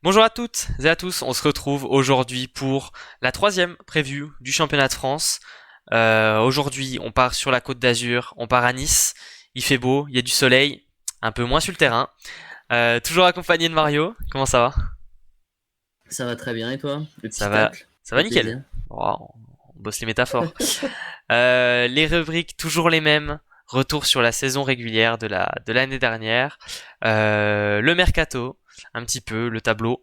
Bonjour à toutes et à tous, on se retrouve aujourd'hui pour la troisième preview du championnat de France. Aujourd'hui, on part sur la Côte d'Azur, on part à Nice. Il fait beau, il y a du soleil, un peu moins sur le terrain. Toujours accompagné de Mario. Comment ça va? Ça va très bien et toi? Le Ça petit va, tacle, ça va fait nickel. plaisir. Oh, on bosse les métaphores. Les rubriques toujours les mêmes. Retour sur la saison régulière de l'année dernière. Le mercato, un petit peu le tableau.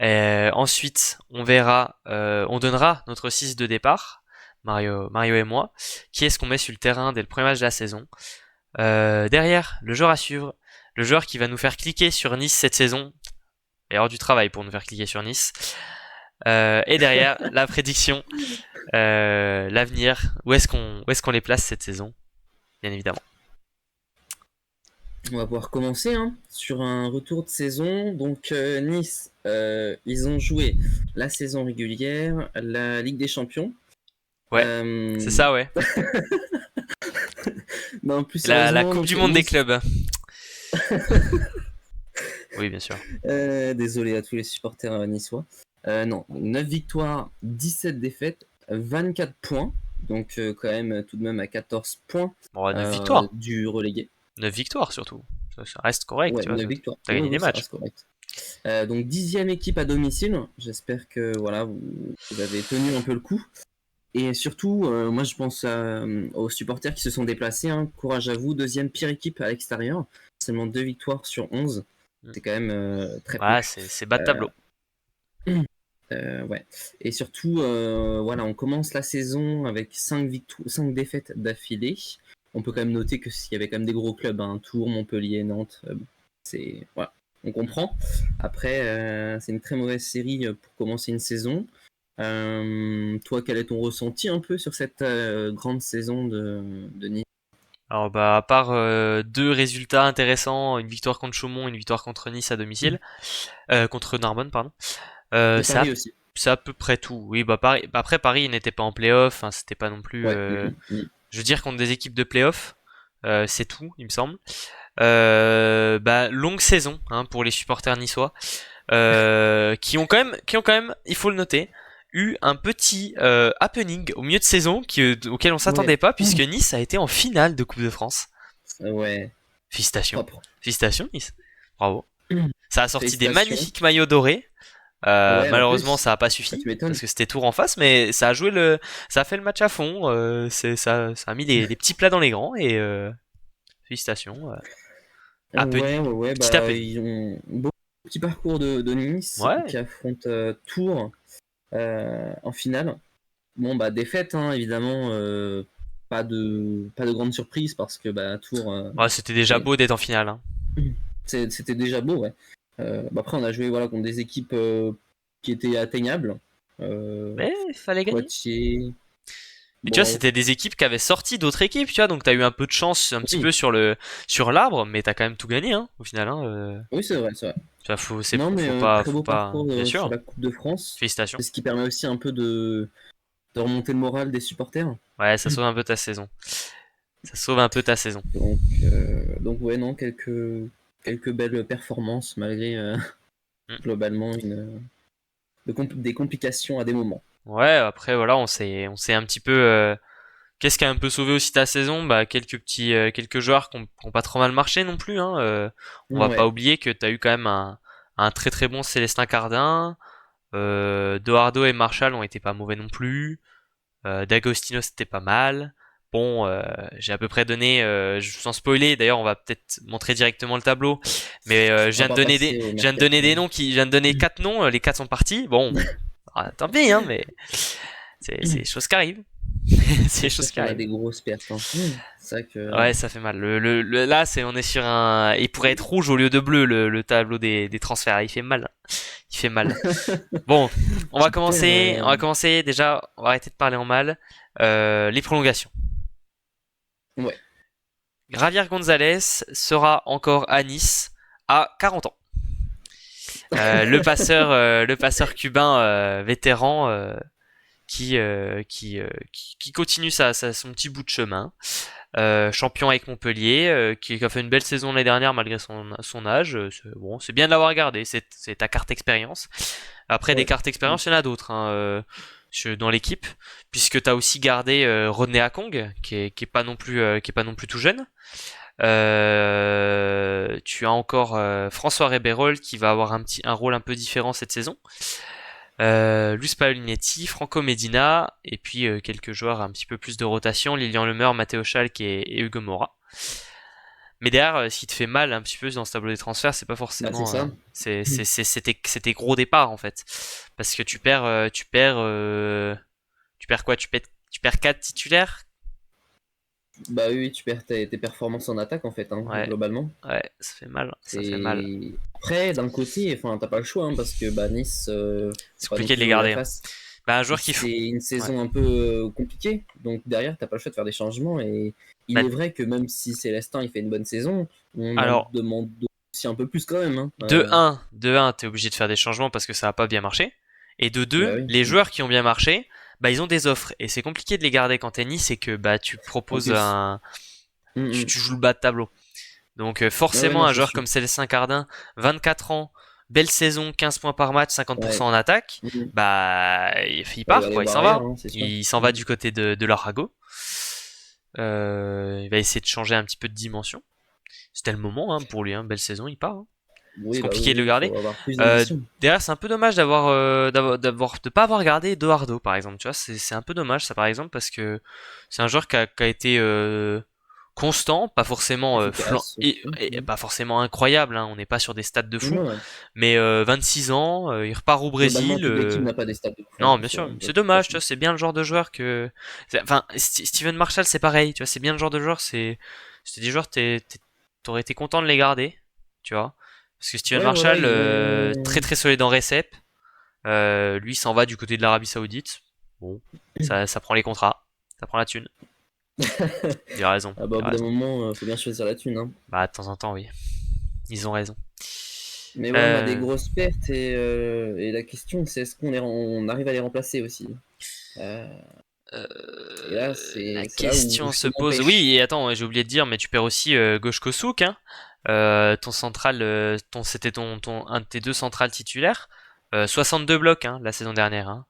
Ensuite, on donnera notre 6 de départ, Mario et moi. Qui est-ce qu'on met sur le terrain dès le premier match de la saison? Derrière, le joueur à suivre, le joueur qui va nous faire cliquer sur Nice cette saison. Il va y avoir du travail pour nous faire cliquer sur Nice. Et derrière, la prédiction, l'avenir, où est-ce qu'on les place cette saison, bien évidemment. On va pouvoir commencer sur un retour de saison. Donc Nice, ils ont joué la saison régulière, la Ligue des Champions. Ouais, c'est Euh, ça, ouais. non, plus La sérieusement, Coupe donc du Monde des Nice. clubs. Oui, bien sûr. Désolé à tous les supporters niçois. Non, 9 victoires, 17 défaites, 24 points. Donc quand même tout de même à 14 points Bon, 9 victoires. du relégué. 9 victoires surtout. Ça reste correct, Ouais, tu vois. 9 victoires. T'as Oui, gagné des oui, ça matchs. reste correct. Donc 10e équipe à domicile. J'espère que voilà, vous avez tenu un peu le coup. Et surtout, moi je pense aux supporters qui se sont déplacés. Courage à vous. Deuxième pire équipe à l'extérieur. Seulement 2 victoires sur 11. C'est quand même très peu. Ouais, c'est bas de Euh, tableau. ouais. Et surtout, voilà, on commence la saison avec 5 défaites d'affilée. On peut quand même noter qu'il y avait quand même des gros clubs, Tours, Montpellier, Nantes. C'est voilà, on comprend. Après, c'est une très mauvaise série pour commencer une saison. Toi, quel est ton ressenti un peu sur cette grande saison de Nice? Alors bah à part deux résultats intéressants, une victoire contre Chaumont, une victoire contre Nice à domicile, contre Narbonne pardon. Et C'est à, Paris aussi. c'est à peu près tout. Oui bah Paris, bah, après Paris il n'était pas en playoff, hein, c'était pas non plus. Ouais. Je veux dire contre des équipes de playoff, c'est tout il me semble. Bah longue saison hein, pour les supporters niçois. Qui ont quand même, il faut le noter, eu un petit happening au milieu de saison auquel on Ouais. s'attendait pas, puisque Nice a été en finale de Coupe de France. Ouais. Félicitations, Propre. félicitations Nice, bravo. Ça a sorti des Félicitations. magnifiques maillots dorés. Ouais, en Malheureusement, plus. ça a pas Bah, tu suffi m'étonnes. parce que c'était Tours en face, mais ça a fait le match à fond. Ça a mis les petits plats dans les grands et félicitations. Ouais, Happening, ouais, petit bah, happening. ils ont beaucoup de petits parcours de Nice Ouais, qui affrontent Tours en finale. Bon, bah, défaite, évidemment, pas de grande surprise parce que bah, Tours, ouais, c'était déjà c'est- beau d'être en finale, hein. c'était déjà beau, ouais. Bah, après, on a joué voilà, contre des équipes qui étaient atteignables. Mais il fallait gagner. Poitiers, Mais tu vois, bon, c'était des équipes qui avaient sorti d'autres équipes, tu vois, donc t'as eu un peu de chance, un petit peu oui, sur l'arbre, mais t'as quand même tout gagné, hein, au final, hein. oui, c'est vrai, c'est vrai. Tu vois, Non, mais très faut beau pas, parcours bien sur sûr, la Coupe de France. félicitations. C'est ce qui permet aussi un peu de remonter le moral des supporters. Ouais, ça sauve un peu ta saison. Ça sauve un peu ta saison. Donc ouais, non, quelques belles performances malgré Mm. globalement des complications à des moments. Ouais, après voilà, on s'est un petit peu. Qu'est-ce qui a un peu sauvé aussi ta saison? Bah quelques joueurs qui ont pas trop mal marché non plus, hein. On va pas Ouais, oublier que t'as eu quand même un très très bon Célestin Cardin. Doardo et Marshall ont été pas mauvais non plus. D'Agostino c'était pas mal. Bon, j'ai à peu près donné, sans spoiler, d'ailleurs on va peut-être montrer directement le tableau, mais on va pas passer au je viens de donner des mercato. noms je viens de donner quatre noms, les quatre sont partis. Bon, tant pis, hein, mais c'est les choses qui arrivent. C'est les C'est choses sûr qui qu'on a arrivent. des grosses pertes. C'est vrai que Ouais, ça fait mal. Là, on est sur un, il pourrait être rouge au lieu de bleu le tableau des transferts. Il fait mal. Il fait mal. Bon, on va tu perds. commencer. On va commencer déjà. On va arrêter de parler en mal. Les prolongations. Ouais. Javier Gonzalez sera encore à Nice à 40 ans. Le passeur cubain vétéran qui continue son petit bout de chemin. Champion avec Montpellier, qui a fait une belle saison l'année dernière malgré son âge. C'est bien de l'avoir gardé. C'est ta carte expérience. Après, des Ouais. cartes expérience, il y en a d'autres dans l'équipe, puisque t'as aussi gardé Rodney Akong, qui est pas non plus tout jeune. Tu as encore François Réberol qui va avoir un rôle un peu différent cette saison. Luis Paolinetti, Franco Medina, et puis quelques joueurs un petit peu plus de rotation, Lilian Lemeur, Matteo Schalk et Hugo Mora. Mais derrière, ce qui te fait mal un petit peu dans ce tableau des transferts, c'est pas forcément, c'est ça. c'est tes gros départs en fait, parce que tu perds quoi? Tu perds 4 titulaires. Bah oui, tu perds tes performances en attaque en fait, hein, Ouais, globalement. ouais, ça fait mal, ça fait mal. Après, d'un côté, enfin, t'as pas le choix, hein, parce que bah, Nice, C'est pas non compliqué de plus les l'eau à la garder. face. Bah, un joueur qui C'est une saison ouais. un peu compliquée, donc derrière, t'as pas le choix de faire des changements. Et il Bah, est vrai que même si Célestin il fait une bonne saison, on en alors, demande aussi un peu plus quand même. Hein. de 1, t'es obligé de faire des changements parce que ça a pas bien marché. Et de Bah 2, oui. les joueurs qui ont bien marché, bah, ils ont des offres. Et c'est compliqué de les garder quand t'es Nice, c'est que, bah, tu En proposes plus. tu joues le bas de tableau. Donc, Ah ouais, forcément, non, un c'est joueur sûr. comme Célestin Cardin, 24 ans, belle saison, 15 points par match, 50% Ouais. en attaque, Mm. bah, il Bah, il va part, aller quoi, il voir s'en va. ailleurs, hein, c'est sûr. Il s'en va Mm. du côté de l'Arago. Il va essayer de changer un petit peu de dimension. C'était le moment pour lui, belle saison, il part. C'est Oui, bah oui, compliqué de le oui, il garder. faut avoir plus d'ambition. Derrière, c'est un peu dommage de pas avoir gardé Eduardo, par exemple. Tu vois, c'est un peu dommage ça, par exemple, parce que c'est un joueur qui a été constant, pas forcément Efficace aussi. Mm. pas forcément incroyable. On n'est pas sur des stats de Non, fou, non, mais 26 ans, il repart au globalement, Brésil. toute l'équipe n'a pas des stats de fou en Non, bien plus, sûr, de c'est toute dommage. Tu façon. vois, c'est bien le genre de joueur que. Enfin, Steven Marshall, c'est pareil. Tu vois, c'est bien le genre de joueur. C'est des joueurs, t'aurais été content de les garder. Tu vois. Parce que Steven Ouais, voilà, Marshall, ils ont. très très solide en récep. Lui s'en va du côté de l'Arabie Saoudite. Bon, ça prend les contrats, ça prend la thune. Il a raison, Ah bah, au il a bout d'un raison. moment, faut bien choisir la thune. Hein. Bah, de temps en temps, oui. Ils ont raison. Mais ouais, on a des Euh, grosses pertes et la question, c'est est-ce on arrive à les remplacer aussi. Euh, et là, la c'est là où question se justement on pose. pêche. Oui, et attends, j'ai oublié de dire, mais tu perds aussi Goshko Souk, hein. Ton central, c'était un de tes deux centrales titulaires. 62 blocs, la saison dernière. Hein.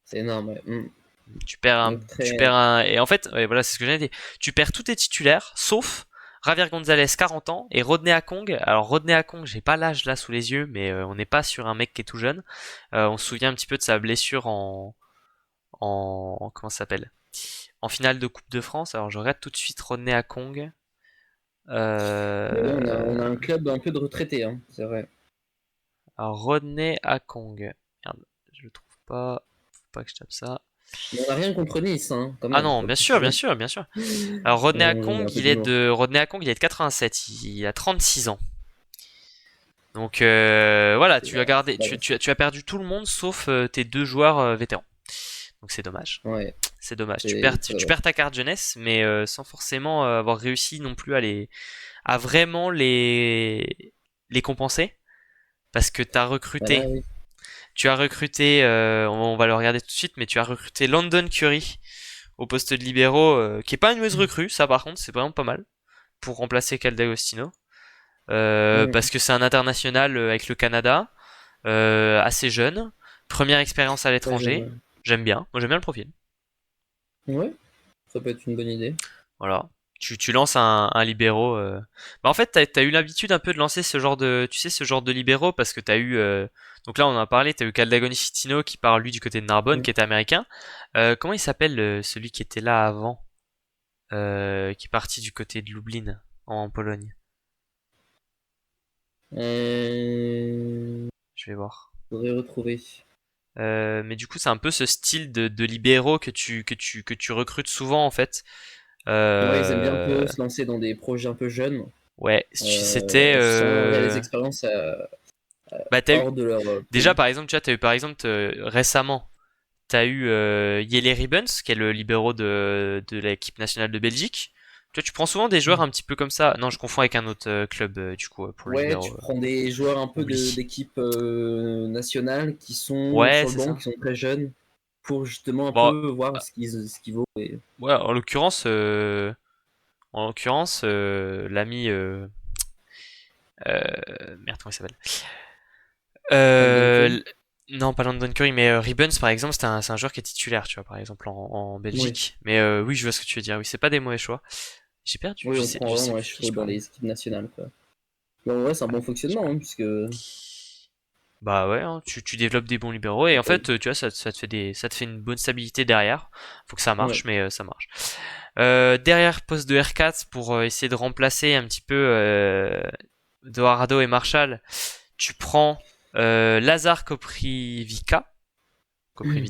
C'est énorme. Ouais. Mm. Donc Tu très. perds et en fait, ouais, voilà, c'est ce que j'ai dit. Tu perds tous tes titulaires, sauf Javier Gonzalez, 40 ans, et Rodney Akong. Alors, Rodney Akong, j'ai pas l'âge là sous les yeux, mais on n'est pas sur un mec qui est tout jeune. On se souvient un petit peu de sa blessure comment ça s'appelle? En finale de Coupe de France. Alors, je regarde tout de suite Rodney Akong. Mais ouais, on a un Euh, club un peu de retraités, hein, c'est vrai. alors, Rodney Akong. Merde, je le trouve pas. Faut pas que je tape ça. Mais on n'a rien contre Nice, hein, quand Ah même, non, faut le bien sûr, bien préciser. sûr, bien sûr. Alors On met un peu d'humour. Rodney Akong, il est de 87, il a 36 ans. Donc voilà, C'est pas bon. tu as perdu tout le monde sauf tes deux joueurs vétérans. Donc c'est dommage. Ouais, C'est dommage. c'est très Tu dommage. perds ta carte jeunesse, mais sans forcément avoir réussi non plus à vraiment les compenser, parce que Bah là, oui. tu as recruté, on va le regarder tout de suite, mais tu as recruté London Curry au poste de libéraux, qui est pas une mauvaise recrue, ça par contre, c'est vraiment pas mal pour remplacer Caldagostino. Mm. Parce que c'est un international avec le Canada, assez jeune, première expérience à Très jeune, l'étranger. ouais. J'aime bien, moi j'aime bien le profil. Ouais, ça peut être une bonne idée. Voilà. Tu lances un libéraux. Bah en fait, t'as eu l'habitude un peu de lancer ce genre de, tu sais, ce genre de libéraux parce que t'as eu, donc là on en a parlé, t'as eu Caldagoni Fitino qui part lui du côté de Narbonne, Mm. qui était américain. Comment il s'appelle celui qui était là avant, qui est parti du côté de Lublin en Pologne. Je vais voir. Faudrait retrouver. Mais du coup, c'est un peu ce style de libéraux que tu recrutes souvent en fait. Ouais, ils aiment bien un Euh, peu se lancer dans des projets un peu jeunes, ouais, c'était sans réelles expériences bah t'as eu hors de leur déjà pays. par exemple, tu vois, t'as eu par exemple récemment, t'as eu Yele Ribbons qui est le libéraux de l'équipe nationale de Belgique. Tu vois, tu prends souvent des joueurs un petit peu comme ça. Non, je confonds avec un autre club du coup pour le Ouais, libéraux. tu prends des joueurs un peu Oublie. d'équipes nationales qui sont Ouais, sur le c'est banc, ça. qui sont très jeunes. pour justement un Bon, peu voir ce qu'il vaut. Et... ouais, l'ami, merde, comment il s'appelle? London Euh, Curry. l- non, pas London Curry, mais Ribbons, par exemple, c'est un joueur qui est titulaire, tu vois, par exemple, en Oui. Belgique. Mais oui, je vois ce que tu veux dire. Oui, c'est pas des mauvais choix. J'ai perdu. Oui, on prend Je sais vraiment les plus de qui chevaux je dans parlais. les équipes nationales, quoi. Mais en vrai, c'est un Ouais, bon je fonctionnement, parlais. hein, puisque Bah ouais, hein, tu développes des bons libéraux et ça en paye. fait, tu vois, ça te fait une bonne stabilité derrière. Faut que ça marche, Ouais. mais ça marche. Derrière, poste de R4 pour essayer de remplacer un petit peu Dorado et Marshall. Tu prends Lazar Koprivica. Ouais.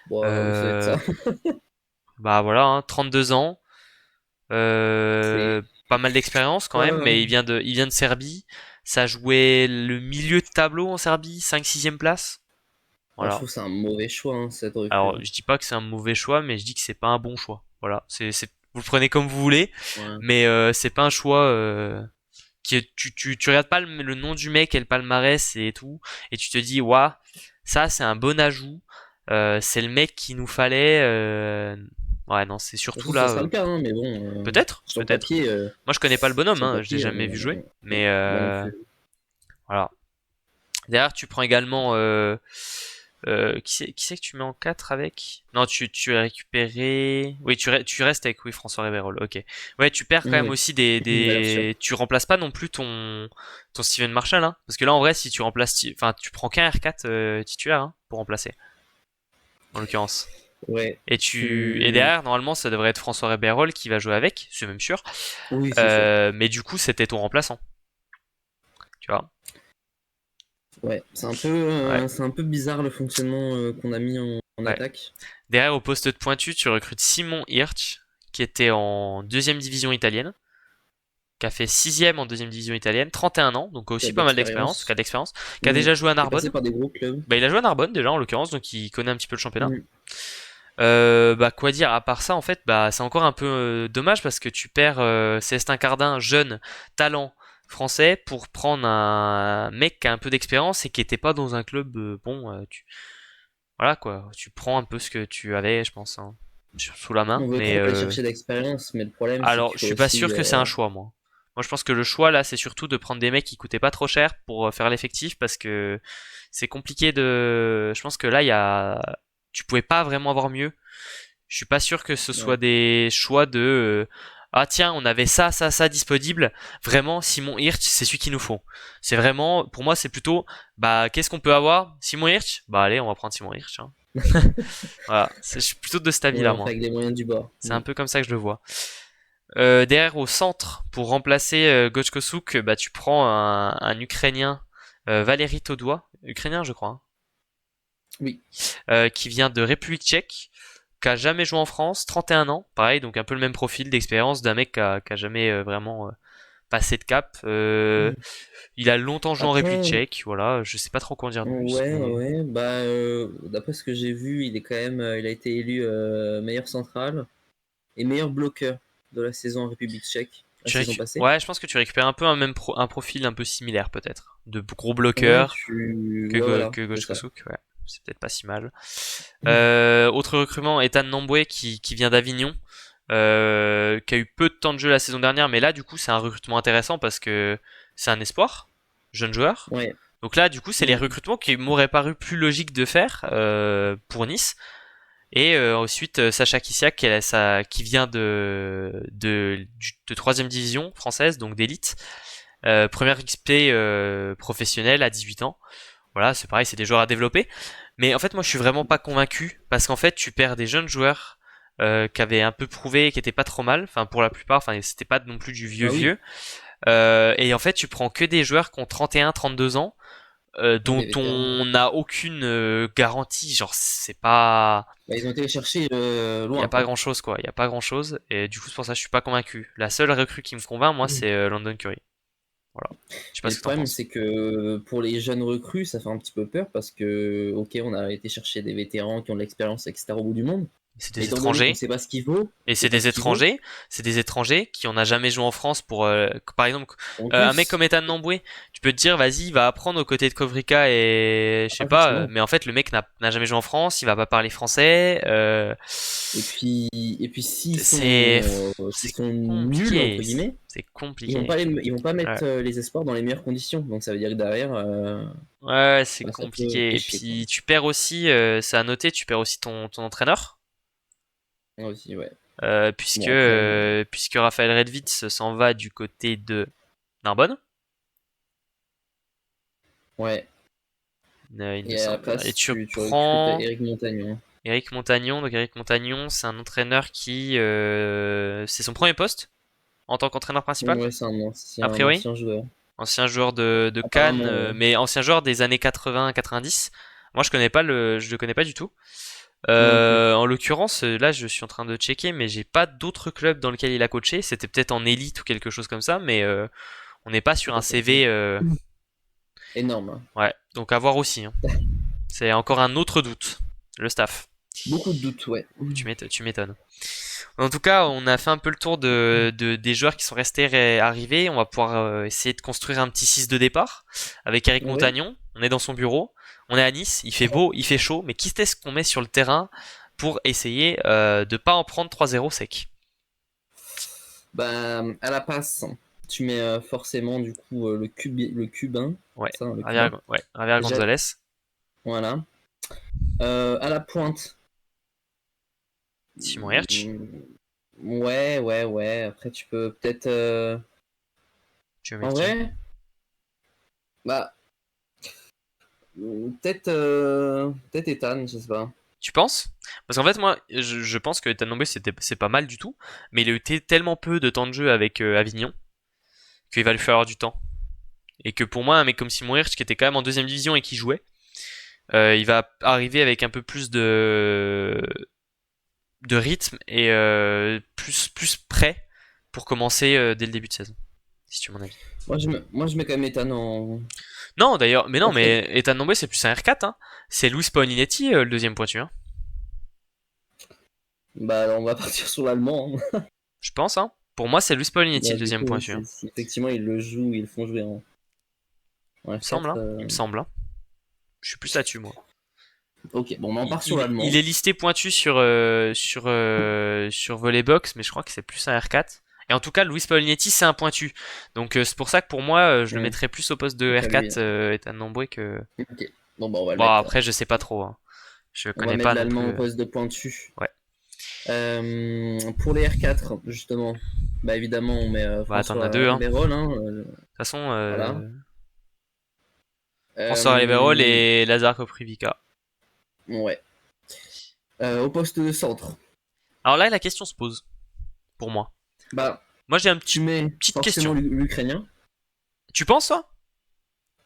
Bon, ça va être Euh, ça. Bah voilà, hein, 32 ans. C'est Pas mal d'expérience quand même, pas. mais il vient de Serbie. Ça a joué le milieu de tableau en Serbie, 5-6e place. Moi, je Voilà. trouve que c'est un mauvais choix, hein, cette recrue. Alors, je dis pas que c'est un mauvais choix, mais je dis que c'est pas un bon choix. Voilà. Vous le prenez comme vous voulez, Ouais. mais c'est pas un choix tu regardes pas le nom du mec et le palmarès et tout, et tu te dis, waouh, ça c'est un bon ajout. C'est le mec qu'il nous fallait. Ouais, non, c'est De toute surtout façon, ça là. sera le cas, hein, mais bon, Peut-être, sur le peut-être. papier, Moi, je connais pas le bonhomme, hein, je l'ai jamais vu jouer. Mais moi non plus. voilà. Derrière, tu prends également. Qui c'est que tu mets en 4 avec? Non, tu as récupéré. Oui, tu restes avec oui, François Révérol. Ok. Ouais, tu perds quand même Oui, aussi une belle option. Tu remplaces pas non plus ton Steven Marshall, hein. Parce que là, en vrai, si tu remplaces. Enfin, tu prends qu'un R4 titulaire hein, pour remplacer, en l'occurrence. Ouais, Et tu. derrière, normalement, ça devrait être François Révérol qui va jouer avec, c'est même sûr. Oui, c'est sûr. Mais du coup, c'était ton remplaçant, tu vois. Ouais, Ouais, c'est un peu bizarre le fonctionnement qu'on a mis en ouais. attaque. Derrière, au poste de pointu, tu recrutes Simon Hirsch, qui était en deuxième division italienne, qui a fait sixième en deuxième division italienne, 31 ans, donc Qui a aussi de pas mal d'expérience, qui a l'expérience. d'expérience, qui a Mm. déjà joué à Qui est passé Narbonne. par des gros clubs. Bah, il a joué à Narbonne déjà en l'occurrence, donc il connaît un petit peu le championnat. Mm. Bah quoi dire à part ça en fait, bah c'est encore un peu dommage parce que tu perds Célestin Cardin, jeune talent français, pour prendre un mec qui a un peu d'expérience et qui était pas dans un club voilà quoi, tu prends un peu ce que tu avais, je pense, hein, sous la main. On veut Mais trop aller chercher d'expérience, mais le problème, c'est alors, qu'il je faut suis pas aussi. sûr que c'est un choix, moi. Moi, je pense que le choix là, c'est surtout de prendre des mecs qui coûtaient pas trop cher pour faire l'effectif, parce que c'est compliqué de. Je pense que là, tu pouvais pas vraiment avoir mieux. Je suis pas sûr que ce soit Ouais. des choix de. Ah tiens, on avait ça disponible. Vraiment, Simon Hirsch, c'est celui qu'il nous faut. C'est vraiment, pour moi, c'est plutôt, bah, qu'est-ce qu'on peut avoir? Simon Hirsch? Bah allez, on va prendre Simon Hirsch, hein. Voilà, je suis plutôt de cet Ouais, avis-là, on fait moi. avec les moyens du bord. C'est un peu comme ça que je le vois. Derrière au centre, pour remplacer Gojkosouk, bah tu prends un Ukrainien, Valérie Todois, Ukrainien je crois, hein, Oui. qui vient de République Tchèque, qui a jamais joué en France, 31 ans, pareil, donc un peu le même profil d'expérience d'un mec qui a jamais vraiment passé de cap. Il a longtemps joué en République Après, Tchèque, voilà, je sais pas trop quoi en dire de plus, ouais, mais ouais, bah, d'après ce que j'ai vu, il est quand même, il a été élu meilleur central et meilleur bloqueur de la saison en République tchèque, la saison passée. ouais, je pense que tu récupères un peu un profil un peu similaire peut-être, de gros Ouais, bloqueurs ouais, voilà, que c'est ça. Gojkosouk, ouais. C'est peut-être pas si mal. Autre recrutement, Ethan Namboué qui vient d'Avignon, qui a eu peu de temps de jeu la saison dernière, mais là du coup c'est un recrutement intéressant parce que c'est un espoir, jeune joueur. Ouais. Donc là du coup c'est les recrutements qui m'auraient paru plus logiques de faire pour Nice. Et ensuite Sacha Kissiak qui vient de troisième division française, donc d'élite. Première XP professionnelle à 18 ans. Voilà, c'est pareil, c'est des joueurs à développer. Mais en fait, moi, je suis vraiment pas convaincu parce qu'en fait, tu perds des jeunes joueurs qui avaient un peu prouvé, qui étaient pas trop mal. Enfin, pour la plupart, enfin, c'était pas non plus du vieux Ah oui, vieux. Et en fait, tu prends que des joueurs qui ont 31, 32 ans, dont des vétérans. on n'a aucune garantie. Genre, c'est pas, Bah, ils ont été les chercher il y a loin, pas quoi. grand chose quoi. Il y a pas grand chose. Et du coup, c'est pour ça que je suis pas convaincu. La seule recrue qui me convainc, moi, c'est London Curry. Voilà. Je sais pas Mais ce le que t'en problème, penses. c'est que pour les jeunes recrues, ça fait un petit peu peur parce que, ok, on a été chercher des vétérans qui ont de l'expérience, etc. au bout du monde. C'est Mais des étant donné qu'on étrangers. sait pas ce qu'il vaut, Et on sait pas ce qu'il vaut. c'est des étrangers qui on n'a jamais joué en France pour, par exemple, En un mec plus, comme Ethan Namboué, tu peux te dire, vas-y, il va apprendre aux côtés de Kovrika et je sais ah, pas, effectivement. mais en fait, le mec n'a jamais joué en France, il va pas parler français, Et puis c'est, s'ils c'est sont nuls entre compliqué, guillemets, c'est ils vont compliqué. pas ils vont pas Ouais, mettre les espoirs dans les meilleures conditions. Donc ça veut dire que derrière, ouais, c'est bah, ça peut compliqué. Et pêcher quoi. puis, tu perds aussi, c'est à noter, tu perds aussi ton entraîneur. Moi aussi, ouais. Puisque Bon après, puisque Raphaël Redwitz s'en va du côté de Narbonne, ouais. il me Et à la semble. Et place, tu tu recrutes prends Eric Montagnon. Éric Montagnon. Donc Éric Montagnon, c'est un entraîneur qui c'est son premier poste en tant qu'entraîneur principal, Ouais, c'est a un priori. ancien joueur. Ancien joueur de Cannes, Apparemment, ouais. mais ancien joueur des années 80-90. Moi, je le connais pas du tout. Moi non plus. En l'occurrence, là, je suis en train de checker, mais j'ai pas d'autres clubs dans lesquels il a coaché. C'était peut-être en élite ou quelque chose comme ça, mais on n'est pas sur un Peut-être aussi. CV. Énorme. Ouais, donc à voir aussi, hein. C'est encore un autre doute. Le staff. Beaucoup de doutes, ouais. Tu m'étonnes. En tout cas, on a fait un peu le tour des joueurs qui sont restés arrivés. On va pouvoir essayer de construire un petit 6 de départ avec Eric Ouais. Montagnon. On est dans son bureau. On est à Nice. Il fait beau, il fait chaud. Mais qui est-ce qu'on met sur le terrain pour essayer de pas en prendre 3-0 sec? Bah, à la passe, tu mets forcément du coup le cubain. Ouais, Ça, le cubain. Javier Déjà, Gonzalez. voilà. À la pointe. Simon Hirsch. Ouais. Après, tu peux peut-être. Tu veux En mettre qui? vrai, bah, peut-être Ethan, je sais pas. Tu penses? Parce qu'en fait, moi, je pense que Ethan Nambé, c'est pas mal du tout. Mais il a eu tellement peu de temps de jeu avec Avignon qu'il va lui falloir du temps. Et que pour moi, un mec comme Simon Hirsch, qui était quand même en deuxième division et qui jouait, il va arriver avec un peu plus de rythme et plus prêt pour commencer dès le début de saison. Si tu veux mon avis. Moi, je mets quand même Ethan en. Non, d'ailleurs, mais non, En fait, mais Ethan Nambé, c'est plus un R4, hein. C'est Luis Paolinetti, le deuxième pointu, hein. bah, alors, on va partir sur l'allemand, hein. Je pense, hein. Pour moi, c'est Luis Paolinetti, Bah, le du deuxième coup, pointu, hein. si effectivement ils le jouent, ils le font jouer en Il me semble, F4. hein. Il me semble, hein. Je suis plus là-dessus, moi. Ok, bon, bah, on part sur Il l'allemand. est listé pointu sur Volleybox, mais je crois que c'est plus un R4. Et en tout cas, Luis Paolinetti, c'est un pointu. Donc c'est pour ça que pour moi, je le Ouais, mettrais plus au poste de donc à lui, R4, hein. Ethan Namboué que. Ok, bon, bah, on va le Bon, mettre. après, je sais pas trop, hein. Je On va connais mettre pas non l'allemand plus. au poste de pointu. Ouais. Pour les R4, justement, bah évidemment, on met Bah, t'en as deux, François hein. De Ayverol, hein, toute façon, voilà. François Riverol Euh, et Lazar Koprivica. ouais. Au poste de centre, Alors là, la question se pose, pour moi. bah, Moi, j'ai une tu mets petite forcément question. l'Ukrainien. Tu penses, toi?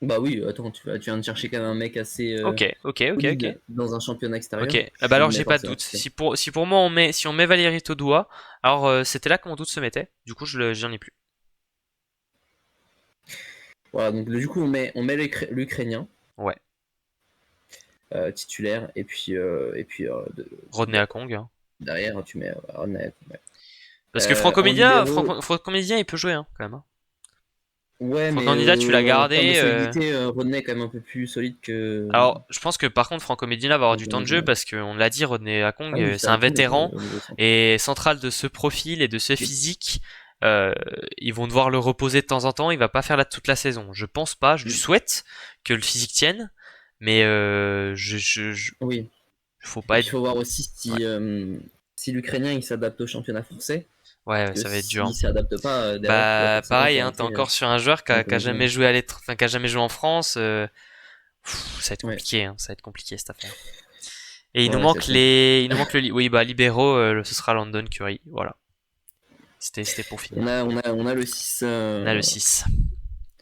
Bah oui, attends, tu viens de chercher quand même un mec assez Ok. solide dans un championnat extérieur. Ok, ah bah Tu le alors mets j'ai pas de forcément doute. titulaire. Si pour moi si on met Valérie Todoua, alors c'était là que mon doute se mettait. Du coup, j'en ai plus. Voilà, donc du coup, on met l'Ukrainien Ouais. titulaire, et puis, Rodney Akong, hein. derrière, tu mets Arnaud. Ouais. Parce que En libéraux, Franco Médien, il peut jouer, hein, quand même, hein. ouais, Franck mais Candidat, tu l'as en termes de gardé. solidité, Rodney est quand même un peu plus solide que. Alors, je pense que par contre, Franco Medina va avoir du temps de jeu Medina. parce qu'on l'a dit, Rodney Akong, Ah oui, c'est un Akong est vétéran au niveau centre. et central de ce profil et de ce physique. Ils vont devoir le reposer de temps en temps. Il va pas faire là toute la saison. Je pense pas. Je lui souhaite que le physique tienne, mais Oui. faut Et pas puis il être. faut voir aussi Ouais, si l'Ukrainien il s'adapte au championnat français. ouais, Que ça va être dur, s'il hein. s'adapte pas, derrière tu vas Bah forcément pareil, faire hein, t'es entrer encore sur un joueur un qui a comédien. jamais joué qui a jamais joué en France. Ça va être Ouais, compliqué, hein, ça va être compliqué cette affaire. Et ouais, ça va être compliqué. il nous manque oui bah libéraux, ce sera London Curry, voilà. C'était pour finir. On a le 6. On a le 6.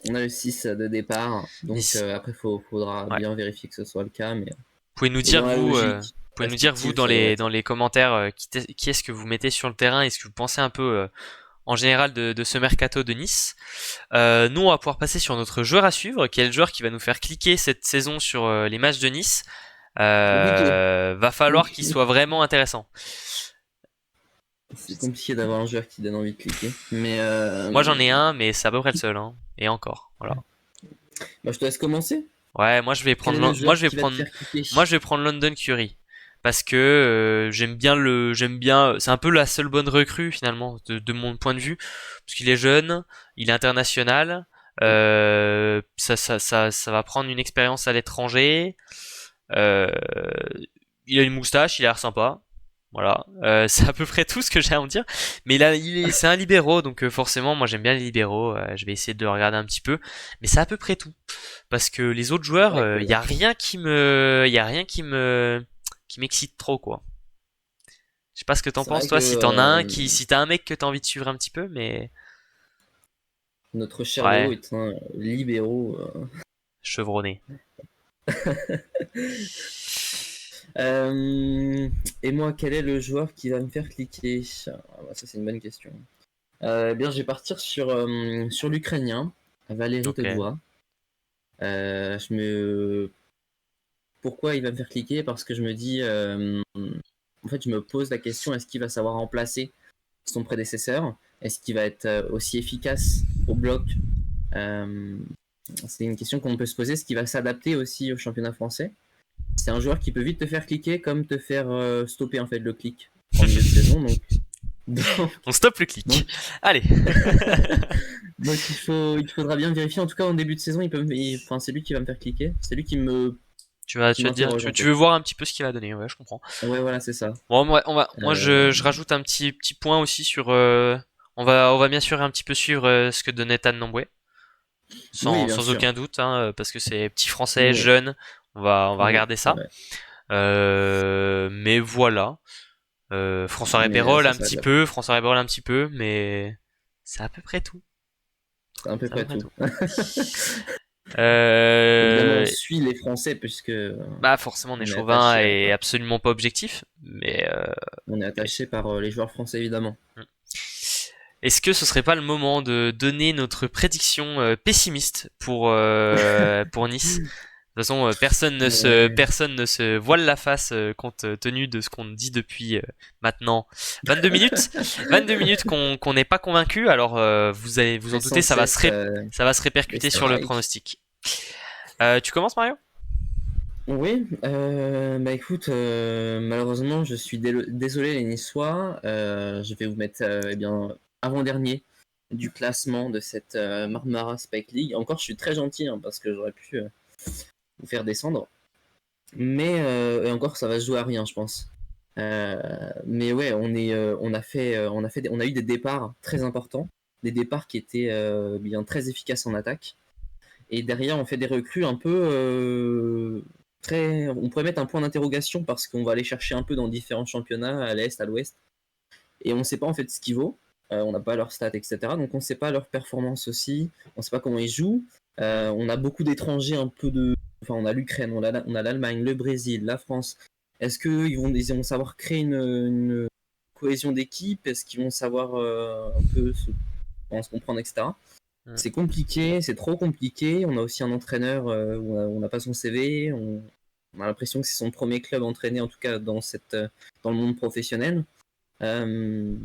On a le 6 de départ. Donc Nice. après, faudra Ouais. bien vérifier que ce soit le cas. Mais Pouvez nous et dire dans la vous, logique pouvez nous dire vous respective, ça devrait être dans ça. les commentaires qui est-ce que vous mettez sur le terrain, est-ce que vous pensez un peu en général de ce mercato de Nice. Nous on va pouvoir passer sur notre joueur à suivre, qui est le joueur qui va nous faire cliquer cette saison sur les matchs de Nice. Compliqué. Va falloir qu'il soit vraiment intéressant. C'est compliqué d'avoir un joueur qui donne envie de cliquer. Mais Moi j'en ai un, mais c'est à peu près le seul, hein. Et encore, voilà. bah, je te laisse commencer. Ouais, Quel est le joueur qui va te faire cliquer? Moi je vais prendre London Curry parce que j'aime bien, c'est un peu la seule bonne recrue finalement de mon point de vue parce qu'il est jeune, il est international, ça va prendre une expérience à l'étranger, euh, il a une moustache, il a l'air sympa. Voilà, c'est à peu près tout ce que j'ai à en dire. Mais là, c'est un libéraux, donc forcément, moi j'aime bien les libéraux. Je vais essayer de le regarder un petit peu, mais c'est à peu près tout. Parce que les autres joueurs, Ouais, il y a rien qui m'excite trop, quoi. Je sais pas ce que t'en c'est penses vrai toi, que si t'en as un si t'as un mec que t'as envie de suivre un petit peu, mais notre cher Léo ouais, est un libéraux. chevronné. Et moi, quel est le joueur qui va me faire cliquer? Ah, bah, ça, c'est une bonne question. Eh bien, je vais partir sur l'Ukrainien, Valérie Ok. Todua. Je me... Pourquoi il va me faire cliquer? Parce que je me dis, en fait, je me pose la question, est-ce qu'il va savoir remplacer son prédécesseur? Est-ce qu'il va être aussi efficace au bloc? Euh, c'est une question qu'on peut se poser. Est-ce qu'il va s'adapter aussi au championnat français? C'est un joueur qui peut vite te faire cliquer comme te faire stopper en fait le clic en milieu de saison. Donc, On stoppe le donc, clic. Allez. donc il faudra bien vérifier. En tout cas, en début de saison, enfin, c'est lui qui va me faire cliquer. C'est lui Tu qui vas te dire, m'interroge en tu fait. veux voir un petit peu ce qu'il va donner. Ouais, je comprends. Ouais, voilà, c'est ça. Bon, moi, Euh, je rajoute un petit point aussi sur. On va bien sûr un petit peu suivre ce que donnait Tan Nombwe, Oui, bien sans sûr. aucun doute, hein, parce que c'est petit français, Oui, jeune. On va oui, regarder c'est ça. vrai. Mais voilà. François Mais Réperol ça un s'arrête petit là. peu, François Réperol un petit peu, mais c'est à peu près tout. C'est à peu C'est à peu près près tout. tout. Évidemment, on Euh, suit les Français puisque Bah forcément, on est on est chauvin attaché et absolument pas objectif, on est mais attaché par les joueurs français évidemment. est-ce que ce serait pas le moment de donner notre prédiction pessimiste pour Nice? De toute façon, Ouais. personne ne se voile la face compte tenu de ce qu'on dit depuis maintenant 22 minutes. 22 minutes qu'on n'est pas convaincu, alors vous allez vous en C'est douter, censé être ça va se les répercuter sur le strikes. pronostic. Tu commences, Mario? Oui, bah écoute, malheureusement, je suis désolé les Niçois. Je vais vous mettre eh bien avant-dernier du classement de cette Marmara Spike League. Encore, je suis très gentil hein, parce que j'aurais pu vous faire descendre. Mais et encore, ça va se jouer à rien, je pense. Mais ouais, on a eu des départs très importants, des départs qui étaient bien très efficaces en attaque. Et derrière, on fait des recrues un peu très. On pourrait mettre un point d'interrogation parce qu'on va aller chercher un peu dans différents championnats, à l'est, à l'ouest, et on ne sait pas en fait ce qu'ils vaut. On n'a pas leurs stats, etc. Donc on ne sait pas leur performance aussi. On ne sait pas comment ils jouent. On a beaucoup d'étrangers, un peu de. Enfin, on a l'Ukraine, on a l'Allemagne, le Brésil, la France. Est-ce ils vont savoir créer une cohésion d'équipe? Est-ce qu'ils vont savoir un peu se comprendre, etc. Hmm. C'est compliqué, c'est trop compliqué. On a aussi un entraîneur où on n'a pas son CV. On a l'impression que c'est son premier club entraîné, en tout cas dans le monde professionnel. Euh,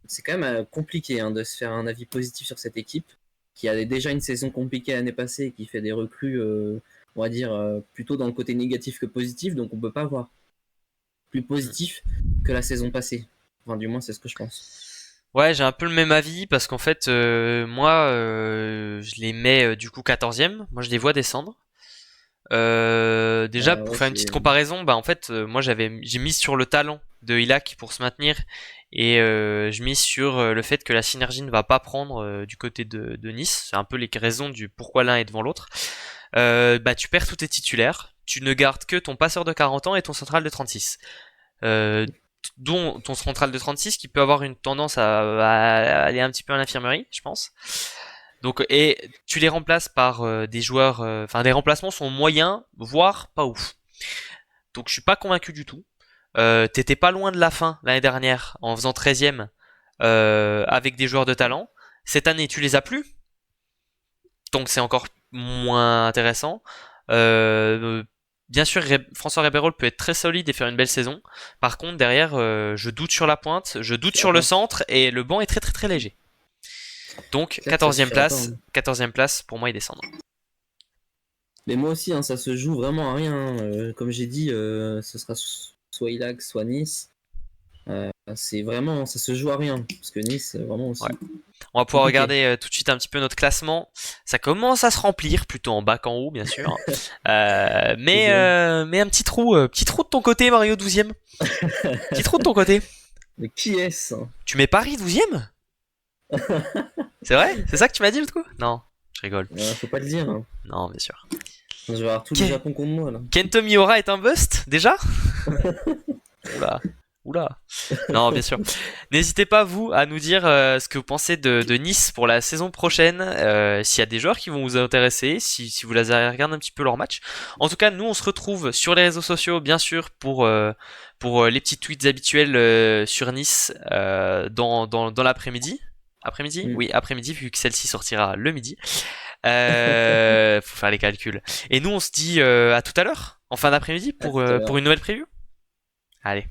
c'est quand même compliqué hein, de se faire un avis positif sur cette équipe qui a déjà une saison compliquée l'année passée et qui fait des recrues, on va dire, plutôt dans le côté négatif que positif. Donc on peut pas voir plus positif que la saison passée. Enfin, du moins, c'est ce que je pense. Ouais, j'ai un peu le même avis parce qu'en fait, moi, je les mets du coup 14e. Moi, je les vois descendre. Déjà, pour Ouais, faire une petite comparaison, bah en fait, moi j'ai mis sur le talent de Ilak pour se maintenir et je mise sur le fait que la synergie ne va pas prendre du côté de Nice. C'est un peu les raisons du pourquoi l'un est devant l'autre. Bah tu perds tous tes titulaires, tu ne gardes que ton passeur de 40 ans et ton central de 36. Euh, dont ton central de 36 qui peut avoir une tendance à aller un petit peu à l'infirmerie, je pense. Donc, et tu les remplaces par des joueurs, enfin des remplacements sont moyens, voire pas ouf. Donc je suis pas convaincu du tout. T'étais pas loin de la fin l'année dernière en faisant 13e avec des joueurs de talent. Cette année tu les as plus, donc c'est encore moins intéressant. Euh, bien sûr, François Ribeiro peut être très solide et faire une belle saison. Par contre, derrière, je doute sur la pointe, je doute sur le centre et le banc est très très très léger. Donc, Certes, ça 14e suffira pas, place, hein. 14e place, pour moi, ils descendent. Mais moi aussi, hein, ça se joue vraiment à rien, hein. Comme j'ai dit, ce sera soit Ilac, soit Nice. C'est vraiment, ça se joue à rien. Parce que Nice, vraiment aussi Ouais. On va pouvoir compliqué. regarder tout de suite un petit peu notre classement. Ça commence à se remplir, plutôt en bas qu'en haut, bien sûr. Mais un petit trou de ton côté, Mario, 12e. Petit trou de ton côté. Mais qui est-ce, hein? Tu mets Paris 12e? C'est vrai? C'est ça que tu m'as dit, l'autre coup? Non, je rigole. Faut pas le dire, hein. Non, bien sûr. Je vais avoir tous les Japon contre moi là. Kento Miura est un bust, déjà? Oula. Oula. Non, bien sûr. N'hésitez pas, vous, à nous dire ce que vous pensez de Nice pour la saison prochaine, s'il y a des joueurs qui vont vous intéresser, si vous les avez regardé un petit peu leur match. En tout cas, nous, on se retrouve sur les réseaux sociaux, bien sûr, pour les petits tweets habituels sur Nice dans l'après-midi. Après-midi? Oui, après-midi, vu que celle-ci sortira le midi. Faut faire les calculs. Et nous, on se dit à tout à l'heure, en fin d'après-midi, À tout à l'heure. pour une nouvelle preview. Allez.